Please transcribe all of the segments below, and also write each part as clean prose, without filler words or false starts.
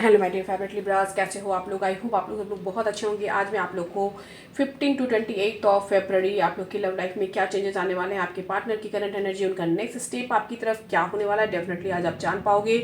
Hello my dear favourite Libras, कैसे हो आप लोग। आई होप आप लोग बहुत अच्छे होंगे। आज मैं आप लोग को 15 टू 28 ऑफ फरवरी आप लोग की लव लाइफ में क्या चेंजेस आने वाले हैं, आपके पार्टनर की करंट एनर्जी, उनका नेक्स्ट स्टेप आपकी तरफ क्या होने वाला है, डेफिनेटली आज आप जान पाओगे।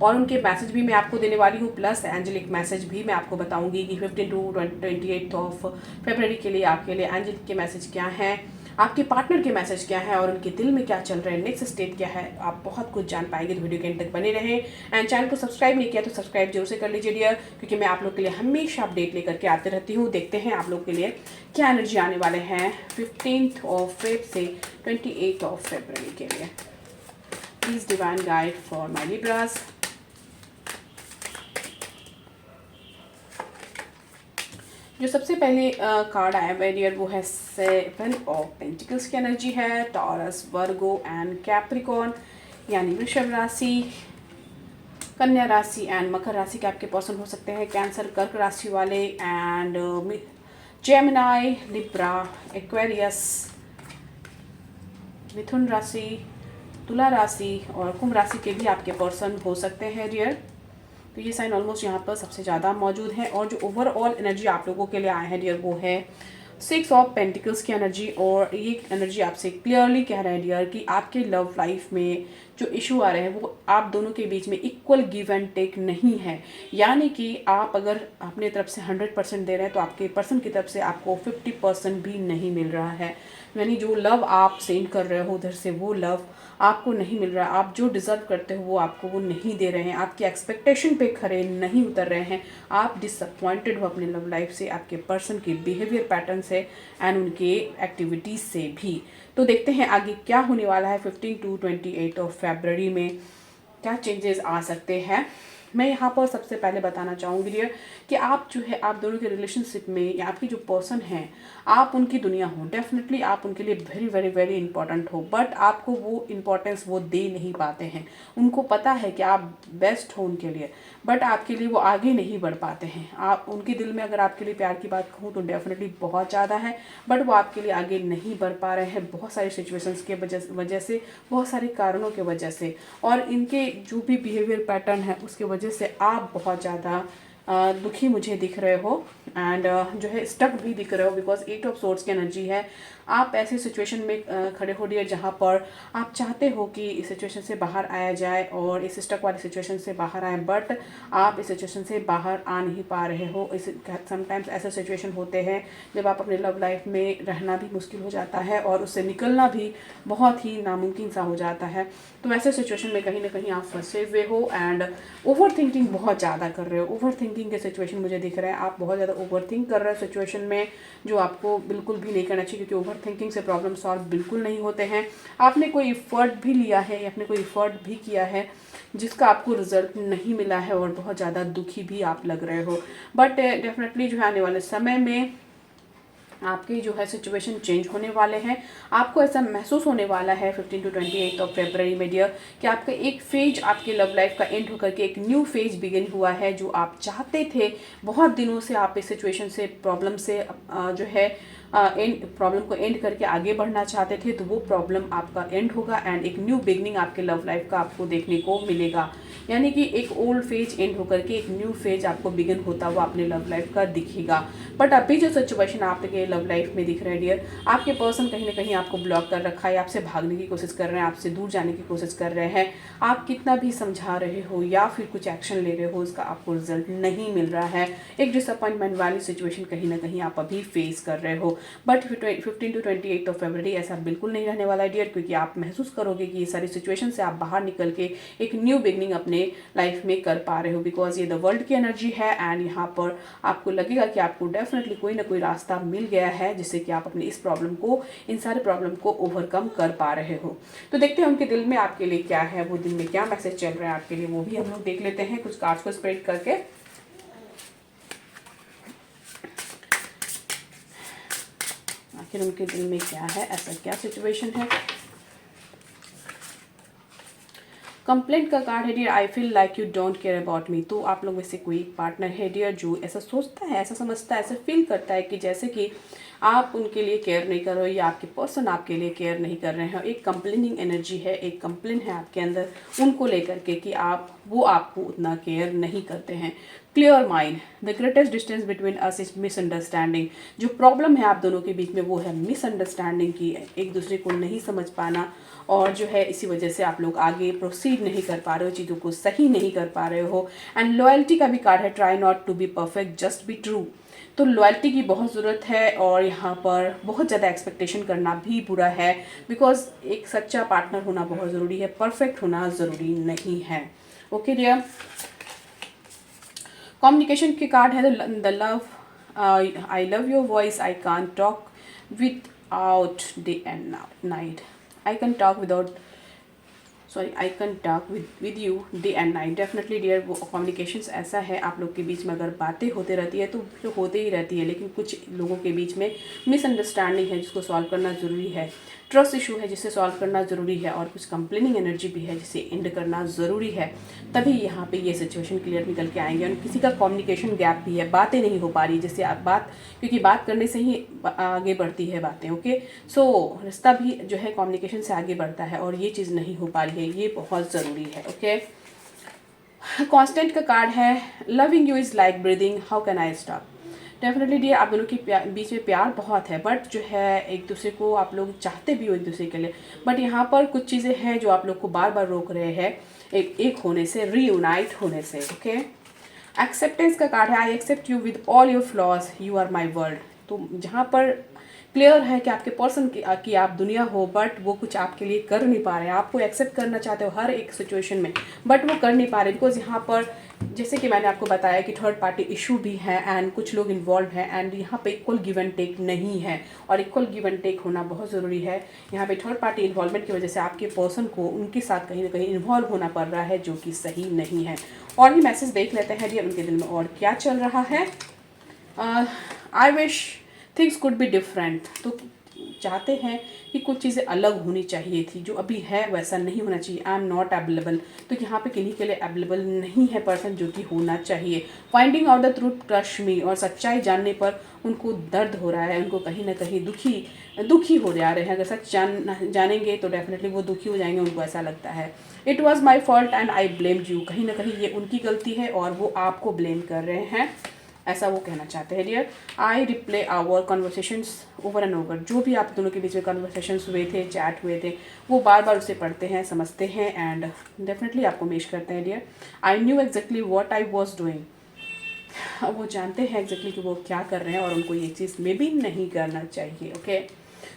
और उनके मैसेज भी मैं आपको देने वाली हूँ, प्लस एंजेलिक मैसेज भी मैं आपको बताऊंगी कि 15 टू 28 ऑफ फरवरी के लिए आपके लिए एंजेलिक के मैसेज क्या हैं, आपके पार्टनर के मैसेज क्या है और उनके दिल में क्या चल रहा है, नेक्स्ट स्टेप क्या है, आप बहुत कुछ जान पाएंगे। तो वीडियो के एंड तक बने रहें। एंड चैनल को सब्सक्राइब नहीं किया तो सब्सक्राइब जरूर से कर लीजिए डियर, क्योंकि मैं आप लोग के लिए हमेशा अपडेट लेकर के आते रहती हूँ। देखते हैं आप लोग के लिए क्या एनर्जी आने वाले हैं 15 ऑफ फेब से 28 ऑफ फरवरी के लिए। Please divine guide for my Libras. जो सबसे पहले कार्ड आया है डियर वो है 7 ऑफ पेंटिकल्स की एनर्जी है। टॉरस, वर्गो एंड कैप्रिकॉर्न यानी वृषभ राशि, कन्या राशि एंड मकर राशि के आपके पर्सन हो सकते हैं। कैंसर, कर्क राशि वाले एंड जेमिनाई, लिब्रा, एक्वेरियस, मिथुन राशि, तुला राशि और कुंभ राशि के भी आपके पर्सन हो सकते हैं डियर। तो ये साइन ऑलमोस्ट यहाँ पर सबसे ज़्यादा मौजूद है। और जो ओवरऑल एनर्जी आप लोगों के लिए आए हैं डियर वो है 6 ऑफ पेंटिकल्स की एनर्जी। और ये एनर्जी आपसे क्लियरली कह रहा है डियर कि आपके लव लाइफ में जो इशू आ रहे हैं वो आप दोनों के बीच में इक्वल गिव एंड टेक नहीं है। यानी कि आप अगर अपने तरफ से 100% दे रहे हैं तो आपके पर्सन की तरफ से आपको 50% भी नहीं मिल रहा है। यानी जो लव आप सेंड कर रहे हो उधर से वो लव आपको नहीं मिल रहा है। आप जो डिज़र्व करते हो वो आपको वो नहीं दे रहे हैं। आपकी एक्सपेक्टेशन पे खरे नहीं उतर रहे हैं। आप डिसअपॉइंटेड हो अपने लव लाइफ से, आपके पर्सन के बिहेवियर पैटर्न से एंड उनके एक्टिविटीज़ से भी। तो देखते हैं आगे क्या होने वाला है 15 टू 28 ऑफ फरवरी में, क्या चेंजेस आ सकते हैं। मैं यहाँ पर सबसे पहले बताना चाहूँगी डियर कि आप जो है आप दोनों के रिलेशनशिप में या आपकी जो पर्सन है आप उनकी दुनिया हो। डेफिनेटली आप उनके लिए वेरी वेरी वेरी इंपॉर्टेंट हो, बट आपको वो इम्पोर्टेंस वो दे नहीं पाते हैं। उनको पता है कि आप बेस्ट हो उनके लिए, बट आपके लिए वो आगे नहीं बढ़ पाते हैं। आप उनके दिल में अगर आपके लिए प्यार की बात कहूँ तो डेफिनेटली बहुत ज़्यादा है, बट वो आपके लिए आगे नहीं बढ़ पा रहे हैं बहुत सारी सिचुएशंस के वजह से, बहुत सारे कारणों के वजह से। और इनके जो भी बिहेवियर पैटर्न है उसके वजह से आप बहुत ज़्यादा दुखी मुझे दिख रहे हो एंड जो है स्टक भी दिख रहे हो, बिकॉज 8 ऑफ सोर्ड्स की एनर्जी है। आप ऐसी सिचुएशन में खड़े हो डियर जहाँ पर आप चाहते हो कि इस सिचुएशन से बाहर आया जाए और इस स्टक वाली सिचुएशन से बाहर आए, बट आप इस सिचुएशन से बाहर आ नहीं पा रहे हो। इस समटाइम्स ऐसे सिचुएशन होते हैं जब आप अपने लव लाइफ में रहना भी मुश्किल हो जाता है और उससे निकलना भी बहुत ही नामुमकिन सा हो जाता है। तो ऐसे सिचुएशन में कहीं ना कहीं आप फंसे हुए हो एंड ओवर थिंकिंग बहुत ज़्यादा कर रहे हो। ओवर थिंकिंग के सिचुएशन मुझे दिख रहा है, आप बहुत ज़्यादा ओवर थिंक कर रहे हो सिचुएशन में, जो आपको बिल्कुल भी नहीं करना चाहिए, क्योंकि ओवर थिंकिंग से प्रॉब्लम सॉल्व बिल्कुल नहीं होते हैं। आपने कोई इफ़र्ट भी लिया है या आपने कोई इफ़र्ट भी किया है जिसका आपको रिजल्ट नहीं मिला है और बहुत ज़्यादा दुखी भी आप लग रहे हो। बट डेफिनेटली जो है आने वाले समय में आपकी जो है सिचुएशन चेंज होने वाले हैं। आपको ऐसा महसूस होने वाला है 15 टू 28 ऑफ फरवरी में डियर कि आपका एक फेज आपके लव लाइफ का एंड होकर के एक न्यू फेज बिगिन हुआ है। जो आप चाहते थे बहुत दिनों से, आप इस सिचुएशन से, प्रॉब्लम से जो है एंड प्रॉब्लम को एंड करके आगे बढ़ना चाहते थे, तो वो प्रॉब्लम आपका एंड होगा एंड एक न्यू बिगनिंग आपके लव लाइफ का आपको देखने को मिलेगा। यानी कि एक ओल्ड फेज एंड होकर के एक न्यू फेज आपको बिगिन होता हुआ अपने लव लाइफ का दिखेगा। बट अभी जो सिचुएशन आपके लव लाइफ में दिख रहा है डियर, आपके पर्सन कहीं ना कहीं आपको ब्लॉक कर रखा है, आपसे भागने की कोशिश कर रहे हैं, आपसे दूर जाने की कोशिश कर रहे हैं। आप कितना भी समझा रहे हो या फिर कुछ एक्शन ले रहे हो, उसका आपको रिजल्ट नहीं मिल रहा है। एक डिसअपॉइंटमेंट वाली सिचुएशन कहीं ना कहीं आप अभी फेस कर रहे हो। बट 15 टू 28 ऑफ फरवरी ऐसा बिल्कुल नहीं रहने वाला है डियर, क्योंकि आप महसूस करोगे कि ये सारी सिचुएशन से आप बाहर निकल के एक न्यू बिगनिंग अपने लाइफ में कर पा रहे हो, बिकॉज ये द वर्ल्ड की एनर्जी है एंड यहाँ पर आपको लगेगा कि आपको डेफिनेटली कोई ना कोई रास्ता मिल गया है जिससे कि आप अपनी इस प्रॉब्लम को, इन सारे प्रॉब्लम को ओवरकम कर पा रहे हो। तो देखते हैं उनके दिल में आपके लिए क्या है, वो दिल में क्या मैसेज चल रहा है आपके लिए, वो भी हम लोग देख लेते हैं कुछ कार्ड्स को स्प्रेड करके। आखिर उनके दिल में क्या है, ऐसा क्या सिचुएशन है। कंप्लेंट का कार्ड है dear, I feel like you don't care about me. तो आप लोग में से कोई पार्टनर है डियर जो ऐसा सोचता है, ऐसा समझता है, ऐसा फील करता है कि जैसे कि आप उनके लिए केयर नहीं कर रहे हो या आपके पर्सन आपके लिए केयर नहीं कर रहे हैं। एक कंप्लेनिंग एनर्जी है, एक कंप्लेन है आपके अंदर उनको लेकर के कि वो आपको उतना केयर नहीं करते हैं। Clear mind, the greatest distance between us is misunderstanding. जो प्रॉब्लम है आप दोनों के बीच में वो है मिसअंडरस्टैंडिंग की, एक दूसरे को नहीं समझ पाना, और जो है इसी वजह से आप लोग आगे प्रोसीड नहीं कर पा रहे हो, चीज़ों को सही नहीं कर पा रहे हो। एंड लॉयल्टी का भी कार्ड है, try not to be perfect just be true. तो लॉयल्टी की बहुत ज़रूरत है और यहाँ पर बहुत ज़्यादा एक्सपेक्टेशन करना भी बुरा है, बिकॉज एक सच्चा पार्टनर होना बहुत ज़रूरी है, परफेक्ट होना ज़रूरी नहीं है। ओके डियर, कम्युनिकेशन के कार्ड है the love, I love your voice, I can talk without day and night, I can talk without I can talk with you day and night. Definitely dear, वो communications ऐसा है आप लोग के बीच में अगर बातें होते रहती है तो जो होते ही रहती है, लेकिन कुछ लोगों के बीच में मिसअंडरस्टैंडिंग है जिसको सॉल्व करना ज़रूरी है, ट्रस्ट इशू है जिसे सॉल्व करना ज़रूरी है, और कुछ कंप्लेनिंग एनर्जी भी है जिसे एंड करना ज़रूरी है। तभी यहाँ पे ये सिचुएशन क्लियर निकल के आएंगे। और किसी का कम्युनिकेशन गैप भी है, बातें नहीं हो पा रही, जैसे आप क्योंकि बात करने से ही आगे बढ़ती है बातें। ओके, सो रिश्ता भी जो है कम्युनिकेशन से आगे बढ़ता है और ये चीज़ नहीं हो पा रही है, ये बहुत ज़रूरी है। ओके, कांस्टेंट का कार्ड है, loving you is like breathing, how can I stop. Definitely dear, आप दोनों के बीच में प्यार बहुत है, बट जो है एक दूसरे को आप लोग चाहते भी हो एक दूसरे के लिए, बट यहाँ पर कुछ चीज़ें हैं जो आप लोग को बार बार रोक रहे हैं एक होने से, रीयूनाइट होने से। ओके, एक्सेप्टेंस का कार्ड है, I accept you with all your flaws, you are my world. तो जहाँ पर क्लियर है कि आपके पर्सन की आप दुनिया हो, बट वो कुछ आपके लिए कर नहीं पा रहे हैं, आपको एक्सेप्ट करना चाहते हो हर एक सिचुएशन में, बट वो कर नहीं पा रहे, बिकॉज यहाँ पर जैसे कि मैंने आपको बताया कि थर्ड पार्टी इशू भी है एंड कुछ लोग इन्वॉल्व हैं, एंड यहाँ पे इक्वल गिव एंड टेक नहीं है, और इक्वल गिव एंड टेक होना बहुत ज़रूरी है। यहाँ पे थर्ड पार्टी इन्वॉल्वमेंट की वजह से आपके पर्सन को उनके साथ कहीं ना कहीं इन्वॉल्व होना पड़ रहा है, जो कि सही नहीं है। और भी मैसेज देख लेते हैं डियर उनके दिल में और क्या चल रहा है। I wish things could be different. तो चाहते हैं कि कुछ चीज़ें अलग होनी चाहिए थी, जो अभी है वैसा नहीं होना चाहिए। आई एम नॉट अवेलेबल, तो यहाँ पे किन्हीं के लिए अवेलेबल नहीं है पर्सन जो कि होना चाहिए। Finding out the truth crush me, और सच्चाई जानने पर उनको दर्द हो रहा है, उनको कहीं ना कहीं दुखी हो जा रहे हैं। अगर सच जानेंगे तो डेफिनेटली वो दुखी हो जाएंगे, उनको ऐसा लगता है। It was my fault and I blamed you, कहीं ना कहीं ये उनकी गलती है और वो आपको ब्लेम कर रहे हैं, ऐसा वो कहना चाहते हैं dear. I replay our conversations over and over, जो भी आप दोनों के बीच में कन्वर्सेशंस हुए थे, चैट हुए थे, वो बार बार उसे पढ़ते हैं, समझते हैं एंड डेफिनेटली आपको मेश करते हैं dear. I knew exactly what I was doing, वो जानते हैं एग्जैक्टली कि वो क्या कर रहे हैं और उनको ये चीज़ में भी नहीं करना चाहिए। ओके,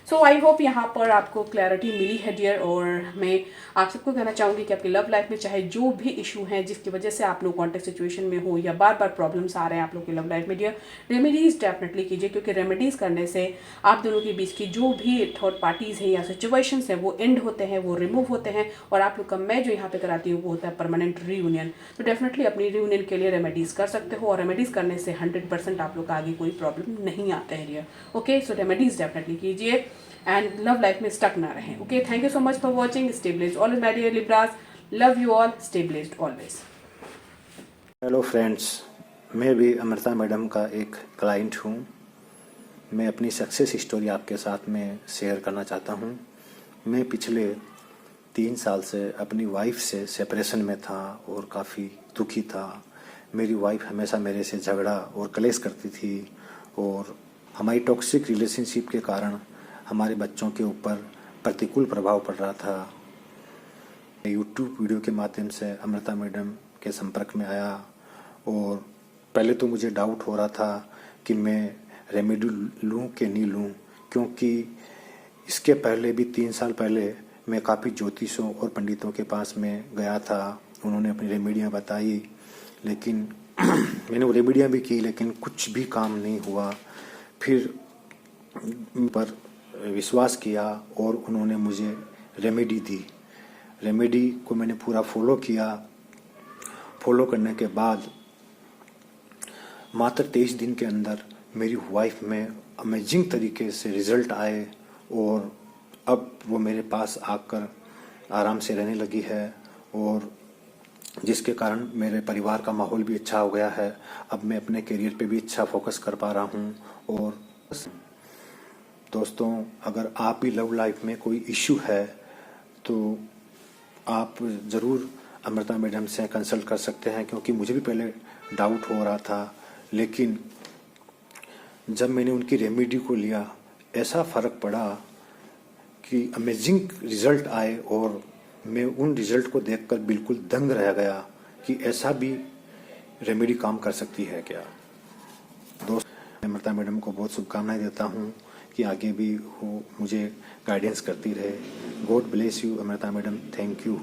सो आई होप यहाँ पर आपको क्लैरिटी मिली है डियर। और मैं आप सबको कहना चाहूँगी कि आपकी लव लाइफ में चाहे जो भी इशू हैं जिसकी वजह से आप लोग कॉन्टेक्ट सिचुएशन में हो या बार बार प्रॉब्लम्स आ रहे हैं आप लोग की लव लाइफ में डियर, रेमेडीज़ डेफिनेटली कीजिए, क्योंकि रेमेडीज़ करने से आप दोनों के बीच की जो भी थर्ड पार्टीज़ हैं या सिचुएशंस हैं वो एंड होते हैं, वो रिमूव होते हैं, और आप लोग का मैं जो यहाँ पे कराती हूँ वो होता है परमानेंट रीयूनियन। तो डेफिनेटली अपनी रीयूनियन के लिए रेमेडीज़ कर सकते हो, और रेमेडीज़ करने से 100% आप लोग का आगे कोई प्रॉब्लम नहीं आता है dear. Okay, so remedies definitely कीजिए एंड लव लाइफ में स्टक ना रहें। Okay, thank you so much for watching. Stay blessed always my dear Libras, love you all, stay blessed always. Hello friends, मैं भी Amrita madam का एक client हूँ। मैं अपनी सक्सेस स्टोरी आपके साथ में शेयर करना चाहता हूँ। मैं पिछले 3 साल से अपनी वाइफ से सेपरेशन में था और काफ़ी दुखी था। मेरी वाइफ हमेशा मेरे से झगड़ा और क्लेश करती थी, और हमारी टॉक्सिक रिलेशनशिप के कारण हमारे बच्चों के ऊपर प्रतिकूल प्रभाव पड़ रहा था। यूट्यूब वीडियो के माध्यम से अमृता मैडम के संपर्क में आया, और पहले तो मुझे डाउट हो रहा था कि मैं रेमेडी लूँ कि नहीं लूँ, क्योंकि इसके पहले भी 3 साल पहले मैं काफ़ी ज्योतिषों और पंडितों के पास में गया था। उन्होंने अपनी रेमेडियाँ बताई, लेकिन मैंने वो रेमेडियाँ भी की, लेकिन कुछ भी काम नहीं हुआ। फिर पर विश्वास किया और उन्होंने मुझे रेमेडी दी। रेमेडी को मैंने पूरा फॉलो किया। फॉलो करने के बाद मात्र 23 दिन के अंदर मेरी वाइफ में अमेजिंग तरीके से रिजल्ट आए, और अब वो मेरे पास आकर आराम से रहने लगी है और जिसके कारण मेरे परिवार का माहौल भी अच्छा हो गया है। अब मैं अपने करियर पे भी अच्छा फोकस कर पा रहा हूँ। और दोस्तों, अगर आप भी लव लाइफ में कोई इश्यू है तो आप ज़रूर अमृता मैडम से कंसल्ट कर सकते हैं, क्योंकि मुझे भी पहले डाउट हो रहा था, लेकिन जब मैंने उनकी रेमेडी को लिया ऐसा फ़र्क पड़ा कि अमेजिंग रिज़ल्ट आए, और मैं उन रिज़ल्ट को देखकर बिल्कुल दंग रह गया कि ऐसा भी रेमेडी काम कर सकती है क्या। दोस्त, मैं अमृता मैडम को बहुत शुभकामनाएं देता हूँ कि आगे भी वो मुझे गाइडेंस करती रहे। God bless you Amrita madam, thank you.